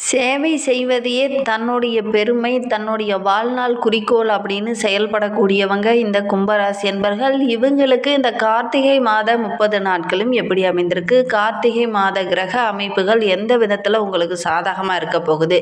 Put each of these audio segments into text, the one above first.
சேவை செய்வதையே தன்னுடைய பெருமை, தன்னுடைய வாழ்நாள் குறிக்கோள் அப்படின்னு செயல்படக்கூடியவங்க இந்த கும்பராசி என்பர்கள். இவங்களுக்கு இந்த கார்த்திகை மாத 30 நாட்களும் எப்படி அமைந்திருக்கு? கார்த்திகை மாத கிரக அமைப்புகள் எந்த விதத்தில் உங்களுக்கு சாதகமாக இருக்க போகுது?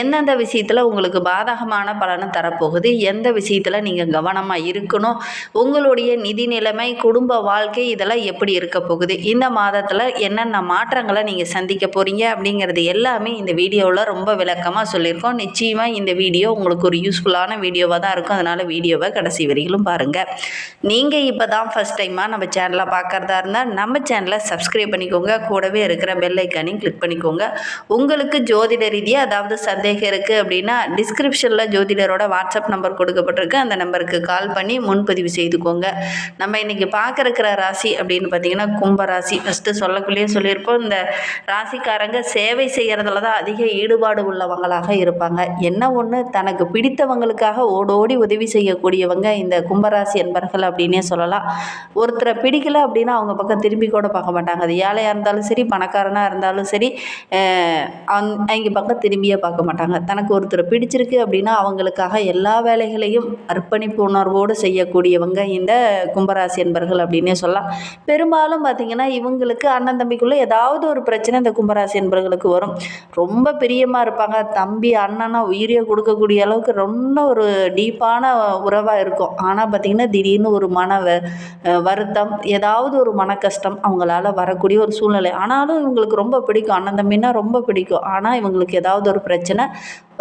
எந்தெந்த விஷயத்தில் உங்களுக்கு பாதகமான பலனை தரப்போகுது? எந்த விஷயத்தில் நீங்கள் கவனமாக இருக்கணும்? உங்களுடைய நிதி நிலைமை, குடும்ப வாழ்க்கை இதெல்லாம் எப்படி இருக்க போகுது? இந்த மாதத்தில் என்னென்ன மாற்றங்களை நீங்கள் சந்திக்க போகிறீங்க அப்படிங்கிறது எல்லாமே இந்த வீடியோவில் ரொம்ப விளக்கமாக சொல்லியிருக்கோம். நிச்சயமாக இந்த வீடியோ உங்களுக்கு ஒரு யூஸ்ஃபுல்லான வீடியோவாக தான் இருக்கும். அதனால் வீடியோவை கடைசி வரையிலும் பாருங்கள். நீங்கள் இப்போ தான் ஃபஸ்ட் டைமாக நம்ம சேனலை பார்க்குறதா இருந்தால் நம்ம சேனலை சப்ஸ்கிரைப் பண்ணிக்கோங்க. கூடவே இருக்கிற பெல் ஐக்கானையும் கிளிக் பண்ணிக்கோங்க. உங்களுக்கு ஜோதிட ரீதியாக அதாவது சந்தேகம் இருக்குது அப்படின்னா டிஸ்கிரிப்ஷனில் ஜோதிடரோட வாட்ஸ்அப் நம்பர் கொடுக்கப்பட்டிருக்கு. அந்த நம்பருக்கு கால் பண்ணி முன்பதிவு செய்துக்கோங்க. நம்ம இன்றைக்கி பார்க்குற ராசி அப்படின்னு பார்த்தீங்கன்னா கும்பராசி. ஃபஸ்ட்டு சொல்லக்குள்ளேயே சொல்லியிருப்போம், இந்த ராசிக்காரங்க சேவை செய்கிறதுல தான் அதிக ஈடுபாடு உள்ளவங்களாக இருப்பாங்க. என்ன ஒன்று, தனக்கு பிடித்தவங்களுக்காக ஓடோடி உதவி செய்யக்கூடியவங்க இந்த கும்பராசி என்பர்கள் அப்படின்னே சொல்லலாம். ஒருத்தரை பிடிக்கல அப்படின்னா அவங்க பக்கம் திரும்பி கூட பார்க்க மாட்டாங்க. அது ஏழையாக இருந்தாலும் சரி, பணக்காரனாக இருந்தாலும் சரி, அவங்க பக்கம் திரும்பியே பார்க்க மாட்டாங்க. தனக்கு ஒருத்தரை பிடிச்சிருக்கு அப்படின்னா அவங்களுக்காக எல்லா வேலைகளையும் அர்ப்பணிப்பு உணர்வோடு செய்யக்கூடியவங்க இந்த கும்பராசி என்பர்கள் அப்படின்னே சொல்லலாம். பெரும்பாலும் பார்த்திங்கன்னா இவங்களுக்கு அண்ணன் தம்பிக்குள்ளே ஏதாவது ஒரு பிரச்சனை இந்த கும்பராசி என்பர்களுக்கு வரும். ரொம்ப பிரியமாக இருப்பாங்க. தம்பி அண்ணனா உயிரியை கொடுக்கக்கூடிய அளவுக்கு ரொம்ப ஒரு டீப்பான உறவாக இருக்கும். ஆனால் பார்த்திங்கன்னா திடீர்னு ஒரு வருத்தம், ஏதாவது ஒரு மன கஷ்டம் அவங்களால வரக்கூடிய ஒரு சூழ்நிலை. ஆனாலும் இவங்களுக்கு ரொம்ப பிடிக்கும், அண்ணன் தம்பின்னா ரொம்ப பிடிக்கும். ஆனால் இவங்களுக்கு ஏதாவது ஒரு பிரச்சனை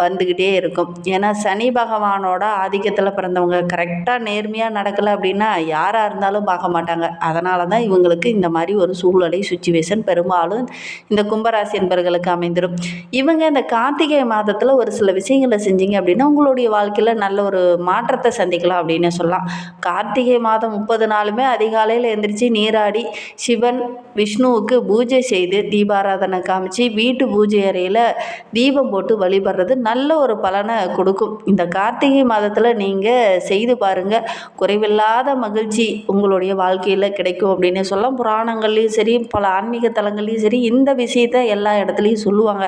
வந்துக்கிட்டே இருக்கும். ஏன்னா சனி பகவானோட ஆதிக்கத்தில் பிறந்தவங்க. கரெக்டாக நேர்மையாக நடக்கலை அப்படின்னா யாராக இருந்தாலும் பார்க்க மாட்டாங்க. அதனால தான் இவங்களுக்கு இந்த மாதிரி ஒரு சூழ்நிலை சுச்சுவேஷன் பெரும்பாலும் இந்த கும்பராசி என்பர்களுக்கு அமைந்துடும். இவங்க இந்த கார்த்திகை மாதத்தில் ஒரு சில விஷயங்களை செஞ்சீங்க அப்படின்னா உங்களுடைய வாழ்க்கையில் நல்ல ஒரு மாற்றத்தை சந்திக்கலாம் அப்படின்னு சொல்லலாம். கார்த்திகை மாதம் 30 நாளுமே அதிகாலையில் எழுந்திரிச்சு நீராடி சிவன் விஷ்ணுவுக்கு பூஜை செய்து தீபாராதனை காமிச்சு வீட்டு பூஜை அறையில் தீபம் போட்டு வழிபடுறது நல்ல ஒரு பலனை கொடுக்கும். இந்த கார்த்திகை மாதத்தில் நீங்கள் செய்து பாருங்கள், குறைவில்லாத மகிழ்ச்சி உங்களுடைய வாழ்க்கையில் கிடைக்கும் அப்படின்னு சொல்லலாம். புராணங்கள்லேயும் சரி, பல ஆன்மீக தலங்கள்லேயும் சரி இந்த விஷயத்தை எல்லா இடத்துலையும் சொல்லுவாங்க.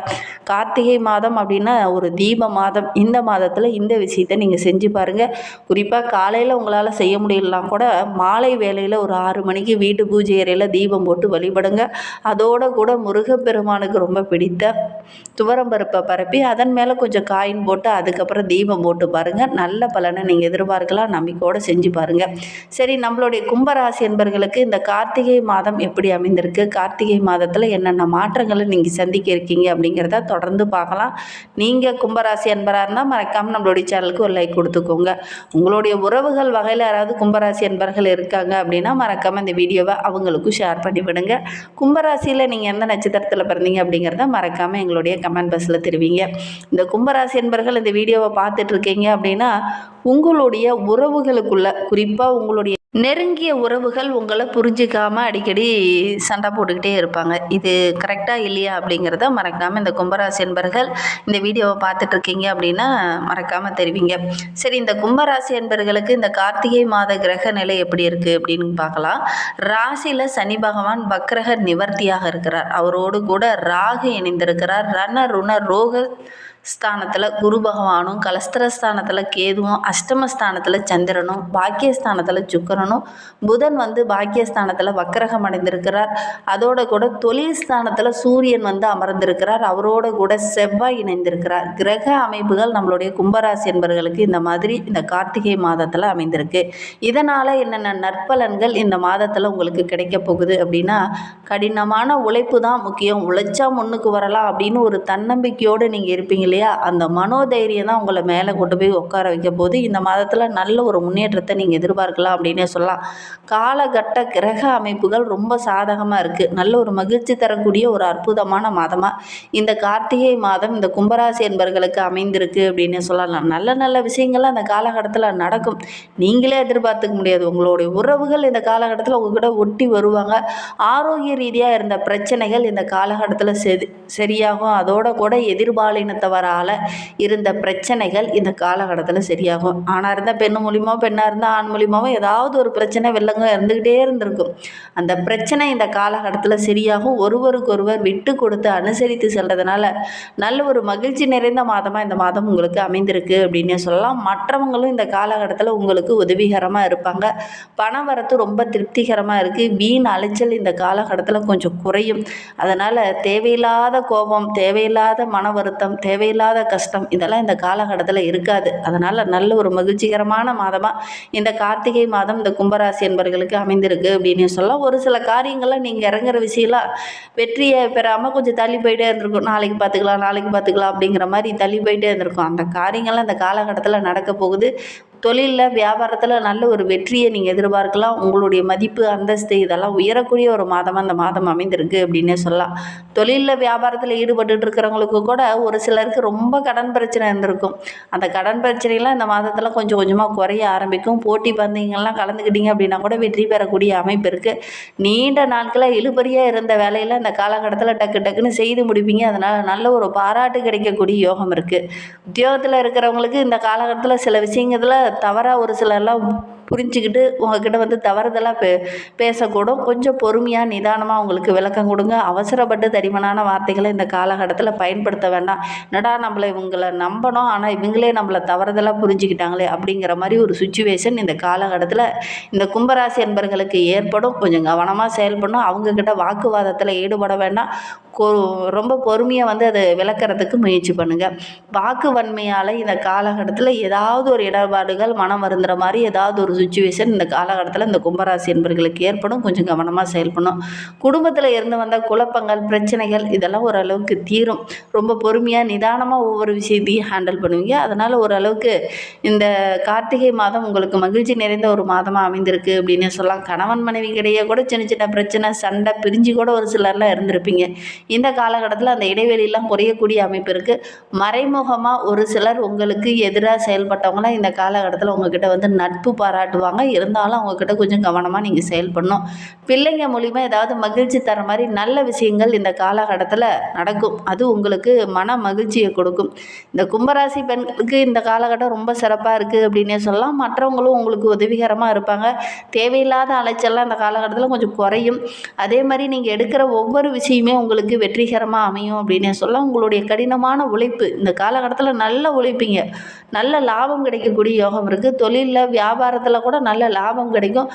கார்த்திகை மாதம் அப்படின்னா ஒரு தீப மாதம். இந்த மாதத்தில் இந்த விஷயத்தை நீங்கள் செஞ்சு பாருங்கள். குறிப்பாக காலையில் உங்களால் செய்ய முடியலாம் கூட மாலை வேளையில் ஒரு 6 மணிக்கு வீட்டு பூஜை அறையில் தீபம் போட்டு வழிபடுங்க. அதோடு கூட முருகப்பெருமானுக்கு ரொம்ப பிடித்த துவரம்பருப்பை பரப்பி அதன் மேலே கொஞ்சம் காயின் போட்டு அதுக்கப்புறம் தீபம் போட்டு பாருங்கள். நல்ல பலனை நீங்கள் எதிர்பார்க்கலாம். நம்பிக்கையோடு செஞ்சு பாருங்கள். சரி, நம்மளுடைய கும்பராசி என்பர்களுக்கு இந்த கார்த்திகை மாதம் எப்படி அமைந்திருக்கு, கார்த்திகை மாதத்தில் என்னென்ன மாற்றங்களை நீங்கள் சந்திக்க இருக்கீங்க அப்படிங்கிறத தொடர்ந்து பார்க்கலாம். நீங்கள் கும்பராசி என்பராக இருந்தால் மறக்காமல் நம்மளுடைய சேனலுக்கு ஒரு லைக் கொடுத்துக்கோங்க. உங்களுடைய உறவுகள் வகையில் யாராவது கும்பராசி என்பர்கள் இருக்காங்க அப்படின்னா மறக்காமல் இந்த வீடியோவை அவங்களுக்கும் ஷேர் பண்ணி விடுங்க. கும்பராசியில் நீங்கள் எந்த நட்சத்திரத்தில் பிறந்தீங்க அப்படிங்கிறத மறக்காமல் எங்களுடைய கமெண்ட் பாக்ஸில் தெரிவிங்க. இந்த கும்பராசி என்பர்கள் இந்த வீடியோவை பார்த்துட்டு இருக்கீங்க அப்படின்னா உங்களுடைய உறவுகளுக்குள்ள, குறிப்பாக உங்களுடைய நெருங்கிய உறவுகள் உங்களை புரிஞ்சிக்காமல் அடிக்கடி சண்டை போட்டுக்கிட்டே இருப்பாங்க. இது கரெக்டாக இல்லையா அப்படிங்கிறத மறக்காமல் இந்த கும்பராசி என்பர்கள் இந்த வீடியோவை பார்த்துட்ருக்கீங்க அப்படின்னா மறக்காமல் தெரிவிங்க. சரி, இந்த கும்பராசி என்பர்களுக்கு இந்த கார்த்திகை மாத கிரக நிலை எப்படி இருக்குது அப்படின்னு பார்க்கலாம். ராசியில் சனி பகவான் வக்ரக நிவர்த்தியாக இருக்கிறார். அவரோடு கூட ராகு இணைந்திருக்கிறார். ரண ருண ரோக ஸ்தானத்தில் குரு பகவானும், கலஸ்திரஸ்தானத்தில் கேதுவும், அஷ்டமஸ்தானத்தில் சந்திரனும், பாக்கியஸ்தானத்தில் சுக்கிரனும், புதன் பாக்கியஸ்தானத்தில் வக்கரகம் அடைந்திருக்கிறார். அதோட கூட தொழில் ஸ்தானத்தில் சூரியன் அமர்ந்திருக்கிறார். அவரோட கூட செவ்வாய் இணைந்திருக்கிறார். கிரக அமைப்புகள் நம்மளுடைய கும்பராசி என்பவர்களுக்கு இந்த மாதிரி இந்த கார்த்திகை மாதத்தில் அமைந்திருக்கு. இதனால் என்னென்ன நற்பலன்கள் இந்த மாதத்தில் உங்களுக்கு கிடைக்க போகுது அப்படின்னா, கடினமான உழைப்பு தான் முக்கியம், உழைச்சா முன்னுக்கு வரலாம் அப்படின்னு ஒரு தன்னம்பிக்கையோடு நீங்கள் இருப்பீங்க இல்லையா, அந்த மனோதைரியம் தான் உங்களை மேலே கொண்டு போய் உட்கார வைக்க போது. இந்த மாதத்தில் நல்ல ஒரு முன்னேற்றத்தை நீங்கள் எதிர்பார்க்கலாம் அப்படின்னே சொல்லலாம். காலகட்ட கிரக அமைப்புகள் ரொம்ப சாதகமாக இருக்குது. நல்ல ஒரு மகிழ்ச்சி தரக்கூடிய ஒரு அற்புதமான மாதமாக இந்த கார்த்திகை மாதம் இந்த கும்பராசி என்பவர்களுக்கு அமைந்திருக்கு அப்படின்னே சொல்லலாம். நல்ல நல்ல விஷயங்கள்லாம் அந்த காலகட்டத்தில் நடக்கும். நீங்களே எதிர்பார்த்துக்க முடியாது. உங்களுடைய உறவுகள் இந்த காலகட்டத்தில் உங்ககிட்ட ஒட்டி வருவாங்க. ஆரோக்கிய ரீதியாக இருந்த பிரச்சனைகள் இந்த காலகட்டத்தில் சரியாகும். அதோட கூட எதிர்பாலினத்தவரால் துணைவரால் இருந்த பிரச்சனைகள் இந்த காலகட்டத்தில் சரியாகும். ஆணாக இருந்தால் பெண்ணு மூலியமாக, பெண்ணாக இருந்தால் ஆண் மூலியமாகவும் ஏதாவது ஒரு பிரச்சனை வெள்ளங்க இருந்துக்கிட்டே இருந்திருக்கும். அந்த பிரச்சனை இந்த காலகட்டத்தில் சரியாகும். ஒருவருக்கொருவர் விட்டு கொடுத்து அனுசரித்து செல்றதுனால நல்ல ஒரு மகிழ்ச்சி நிறைந்த மாதமாக இந்த மாதம் உங்களுக்கு அமைந்திருக்கு அப்படின்னே சொல்லலாம். மற்றவங்களும் இந்த காலகட்டத்தில் உங்களுக்கு உதவிகரமாக இருப்பாங்க. பண வரத்து ரொம்ப திருப்திகரமாக இருக்குது. வீண் அலைச்சல் இந்த காலகட்டத்தில் கொஞ்சம் குறையும். அதனால் தேவையில்லாத கோபம், தேவையில்லாத மன வருத்தம், தேவையில்லாத கஷ்டம் இதெல்லாம் இந்த காலகட்டத்தில் இருக்காது. அதனால் நல்ல ஒரு மகிழ்ச்சிகரமான மாதமாக இந்த கார்த்திகை மாதம் இந்த கும்பராசி என்பவர்களுக்கு அமைந்திருக்கு அப்படின்னு சொல்லலாம். ஒரு சில காரியங்கள்லாம் நீங்கள் இறங்குற விஷயம்லாம் வெற்றியை பெறாமல் கொஞ்சம் தள்ளி போயிட்டே இருந்திருக்கும். நாளைக்கு பார்த்துக்கலாம் அப்படிங்கிற மாதிரி தள்ளி போயிட்டே இருந்திருக்கும். அந்த காரியங்கள்லாம் இந்த காலகட்டத்தில் நடக்க போகுது. தொழிலில், வியாபாரத்தில் நல்ல ஒரு வெற்றியை நீங்கள் எதிர்பார்க்கலாம். உங்களுடைய மதிப்பு, அந்தஸ்து இதெல்லாம் உயரக்கூடிய ஒரு மாதமாக இந்த மாதம் அமைந்திருக்கு அப்படின்னே சொல்லலாம். தொழிலில், வியாபாரத்தில் ஈடுபட்டு இருக்கிறவங்களுக்கு கூட ஒரு சிலருக்கு ரொம்ப கடன் பிரச்சனை இருந்திருக்கும். அந்த கடன் பிரச்சனைலாம் இந்த மாதத்தில் கொஞ்சம் கொஞ்சமாக குறைய ஆரம்பிக்கும். போட்டி பந்தயங்கள்லாம் கலந்துக்கிட்டீங்க அப்படின்னா கூட வெற்றி பெறக்கூடிய அமைப்பு இருக்குது. நீண்ட நாட்களாக இழுபறியாக இருந்த வேலையில் இந்த காலகட்டத்தில் டக்கு டக்குன்னு செய்து முடிப்பீங்க. அதனால் நல்ல ஒரு பாராட்டு கிடைக்கக்கூடிய யோகம் இருக்குது. உத்தியோகத்தில் இருக்கிறவங்களுக்கு இந்த காலகட்டத்தில் சில விஷயங்களில் தவறாக ஒரு சிலர்லாம் புரிஞ்சுக்கிட்டு உங்ககிட்ட தவறுதலாக பேசக்கூடும். கொஞ்சம் பொறுமையாக, நிதானமாக உங்களுக்கு விளக்கம் கொடுங்க. அவசரப்பட்டு தடிமனான வார்த்தைகளை இந்த காலகட்டத்தில் பயன்படுத்த வேண்டாம். என்னடா நம்மளை இவங்களை நம்பணும், ஆனால் இவங்களே நம்மளை தவறுதலாக புரிஞ்சுக்கிட்டாங்களே அப்படிங்கிற மாதிரி ஒரு சுச்சுவேஷன் இந்த காலகட்டத்தில் இந்த கும்பராசி என்பர்களுக்கு ஏற்படும். கொஞ்சம் கவனமாக செயல்படணும். அவங்கக்கிட்ட வாக்குவாதத்தில் ஈடுபட வேண்டாம். ரொம்ப பொறுமையாக அதை விளக்கிறதுக்கு முயற்சி பண்ணுங்கள். வாக்கு வன்மையால் இந்த காலகட்டத்தில் ஏதாவது ஒரு இடர்பாடுகள், மனம் வருந்துற மாதிரி ஏதாவது ஒரு சுச்சுவேஷன் இந்த காலகட்டத்தில் இந்த கும்பராசி என்பவர்களுக்கு ஏற்படும். கொஞ்சம் கவனமாக செயல்படணும். குடும்பத்தில் இருந்து வந்த குழப்பங்கள், பிரச்சனைகள் இதெல்லாம் ஓரளவுக்கு தீரும். ரொம்ப பொறுமையாக, நிதானமாக ஒவ்வொரு விஷயத்தையும் ஹேண்டில் பண்ணுவீங்க. அதனால் ஓரளவுக்கு இந்த கார்த்திகை மாதம் உங்களுக்கு மகிழ்ச்சி நிறைந்த ஒரு மாதமாக அமைந்திருக்கு அப்படின்னு சொல்லலாம். கணவன் மனைவிக்கிடையே கூட சின்ன சின்ன பிரச்சனை, சண்டை, பிரிஞ்சு கூட ஒரு சிலர்லாம் இருந்திருப்பீங்க. இந்த காலகட்டத்தில் அந்த இடைவெளியெல்லாம் குறையக்கூடிய அமைப்பு இருக்குது. மறைமுகமாக ஒரு சிலர் உங்களுக்கு எதிராக செயல்பட்டவங்களாம் இந்த காலகட்டத்தில் உங்ககிட்ட நட்பு பாராட்டுவாங்க. இருந்தாலும் அவங்கக்கிட்ட கொஞ்சம் கவனமாக நீங்கள் செயல்படணும். பிள்ளைங்க மூலிமா ஏதாவது மகிழ்ச்சி தர மாதிரி நல்ல விஷயங்கள் இந்த காலகட்டத்தில் நடக்கும். அது உங்களுக்கு மன மகிழ்ச்சியை கொடுக்கும். இந்த கும்பராசி பெண்களுக்கு இந்த காலகட்டம் ரொம்ப சிறப்பாக இருக்குது அப்படின்னே சொல்லலாம். மற்றவங்களும் உங்களுக்கு உதவிகரமாக இருப்பாங்க. தேவையில்லாத அலைச்சல்லாம் இந்த காலகட்டத்தில் கொஞ்சம் குறையும். அதே மாதிரி நீங்கள் எடுக்கிற ஒவ்வொரு விஷயமே உங்களுக்கு வெற்றிகரமாக அமையும் அப்படின்னே சொல்லலாம். உங்களுடைய கடினமான உழைப்பு இந்த காலகட்டத்தில் நல்ல உழைப்பீங்க. நல்ல லாபம் கிடைக்கக்கூடிய யோகம் இருக்குது. தொழிலில், வியாபாரத்தில் கூட நல்ல லாபம் கிடைக்கும்.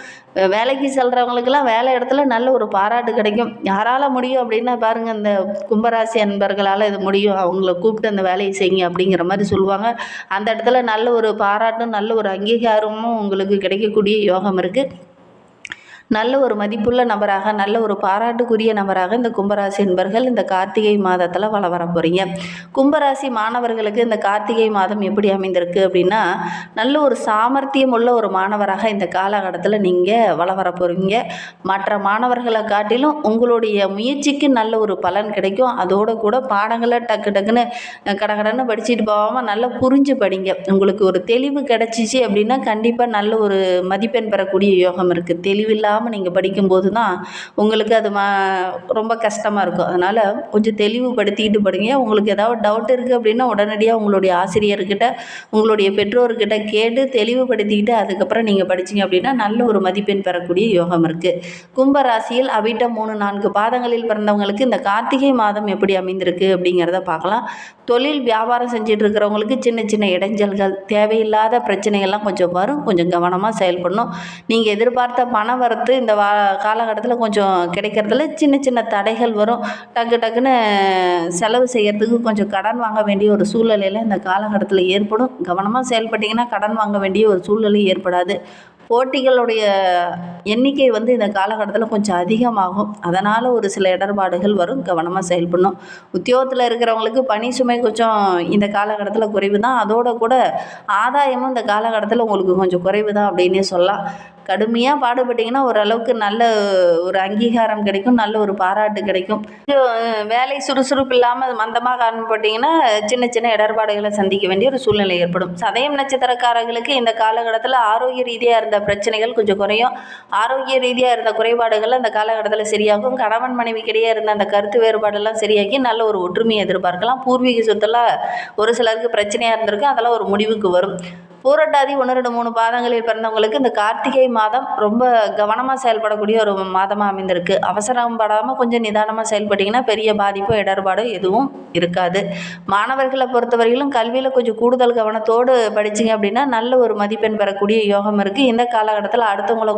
வேலைக்கு செல்கிறவங்களுக்கெல்லாம் வேலை இடத்துல நல்ல ஒரு பாராட்டு கிடைக்கும். யாரால் முடியும் அப்படின்னா பாருங்கள், இந்த கும்பராசி அன்பர்களால் இது முடியும், அவங்கள கூப்பிட்டு அந்த வேலையை செய்யுங்க அப்படிங்கிற மாதிரி சொல்லுவாங்க. அந்த இடத்துல நல்ல ஒரு பாராட்டும், நல்ல ஒரு அங்கீகாரமும் உங்களுக்கு கிடைக்கக்கூடிய யோகம் இருக்குது. நல்ல ஒரு மதிப்புள்ள நபராக, நல்ல ஒரு பாராட்டுக்குரிய நபராக இந்த கும்பராசி என்பர்கள் இந்த கார்த்திகை மாதத்தில் வள வர போகிறீங்க. கும்பராசி மாணவர்களுக்கு இந்த கார்த்திகை மாதம் எப்படி அமைந்திருக்கு அப்படின்னா, நல்ல ஒரு சாமர்த்தியம் உள்ள ஒரு மாணவராக இந்த காலகட்டத்தில் நீங்கள் வள வர போகிறீங்க. மற்ற மாணவர்களை காட்டிலும் உங்களுடைய முயற்சிக்கு நல்ல ஒரு பலன் கிடைக்கும். அதோடு கூட பாடங்களை டக்கு டக்குன்னு கடகடன்னு படிச்சுட்டு போகாமல் நல்லா புரிஞ்சு படிங்க. உங்களுக்கு ஒரு தெளிவு கிடச்சிச்சு அப்படின்னா கண்டிப்பாக நல்ல ஒரு மதிப்பெண் பெறக்கூடிய யோகம் இருக்குது. தெளிவில்லாமல் நீங்கள் படிக்கும்போது தான் உங்களுக்கு அது ரொம்ப கஷ்டமாக இருக்கும். அதனால் கொஞ்சம் தெளிவுபடுத்திக்கிட்டு படிங்க. உங்களுக்கு ஏதாவது டவுட் இருக்குது அப்படின்னா உடனடியாக உங்களுடைய ஆசிரியர்கிட்ட, உங்களுடைய பெற்றோர்கிட்ட கேட்டு தெளிவுபடுத்திக்கிட்டு அதுக்கப்புறம் நீங்கள் படிச்சிங்க அப்படின்னா நல்ல ஒரு மதிப்பெண் பெறக்கூடிய யோகம் இருக்குது. கும்பராசியில் அவிட்டம் 3-4 பாதங்களில் பிறந்தவங்களுக்கு இந்த கார்த்திகை மாதம் எப்படி அமைந்திருக்கு அப்படிங்கிறத பார்க்கலாம். தொழில், வியாபாரம் செஞ்சுட்டு இருக்கிறவங்களுக்கு சின்ன சின்ன இடைஞ்சல்கள், தேவையில்லாத பிரச்சனைகள்லாம் கொஞ்சம் வரும். கொஞ்சம் கவனமாக செயல்படணும். நீங்கள் எதிர்பார்த்த பண வரத்து இந்த காலகட்டத்தில் கொஞ்சம் கிடைக்கிறதுல சின்ன சின்ன தடைகள் வரும். டக்குன்னு செலவு செய்கிறதுக்கு கொஞ்சம் கடன் வாங்க வேண்டிய ஒரு சூழ்நிலையில் இந்த காலகட்டத்தில் ஏற்படும். கவனமாக செயல்பட்டிங்கன்னா கடன் வாங்க வேண்டிய ஒரு சூழ்நிலை ஏற்படாது. போட்டிகளுடைய எண்ணிக்கை இந்த காலகட்டத்தில் கொஞ்சம் அதிகமாகும். அதனால் ஒரு சில இடர்பாடுகள் வரும். கவனமாக செயல்படணும். உத்தியோகத்தில் இருக்கிறவங்களுக்கு பணி சுமை கொஞ்சம் இந்த காலகட்டத்தில் குறைவு தான். அதோடு கூட ஆதாயமும் இந்த காலகட்டத்தில் உங்களுக்கு கொஞ்சம் குறைவு தான் அப்படின்னே சொல்லலாம். கடுமையாக பாடுபட்டிங்கன்னா ஓரளவுக்கு நல்ல ஒரு அங்கீகாரம் கிடைக்கும், நல்ல ஒரு பாராட்டு கிடைக்கும். வேலை சுறுசுறுப்பு இல்லாமல் மந்தமாக காணப்பட்டீங்கன்னா சின்ன சின்ன இடர்பாடுகளை சந்திக்க வேண்டிய ஒரு சூழ்நிலை ஏற்படும். சதயம் நட்சத்திரக்காரர்களுக்கு இந்த காலகட்டத்தில் ஆரோக்கிய ரீதியாக இருந்த பிரச்சனைகள் கொஞ்சம் குறையும். ஆரோக்கிய ரீதியாக இருந்த குறைபாடுகள் அந்த காலகட்டத்தில் சரியாகும். கணவன் மனைவிக்கிடையே இருந்த அந்த கருத்து வேறுபாடெல்லாம் சரியாகி நல்ல ஒரு ஒற்றுமையை எதிர்பார்க்கலாம். பூர்வீக சொத்தெல்லாம் ஒரு சிலருக்கு பிரச்சனையாக இருந்திருக்கு, அதெல்லாம் ஒரு முடிவுக்கு வரும். பூரட்டாதி 1, 2, 3 பாதங்களில் பிறந்தவங்களுக்கு இந்த கார்த்திகை மாதம் ரொம்ப கவனமாக செயல்படக்கூடிய ஒரு மாதமாக அமைந்திருக்கு. அவசரம் படாமல் கொஞ்சம் நிதானமாக செயல்பட்டிங்கன்னா பெரிய பாதிப்போ இடர்பாடோ எதுவும் இருக்காது. மாணவர்களை பொறுத்தவரையிலும் கல்வியில் கொஞ்சம் கூடுதல் கவனத்தோடு படிச்சிங்க அப்படின்னா நல்ல ஒரு மதிப்பெண் பெறக்கூடிய யோகம் இருக்குது. இந்த காலகட்டத்தில் அடுத்தவங்களை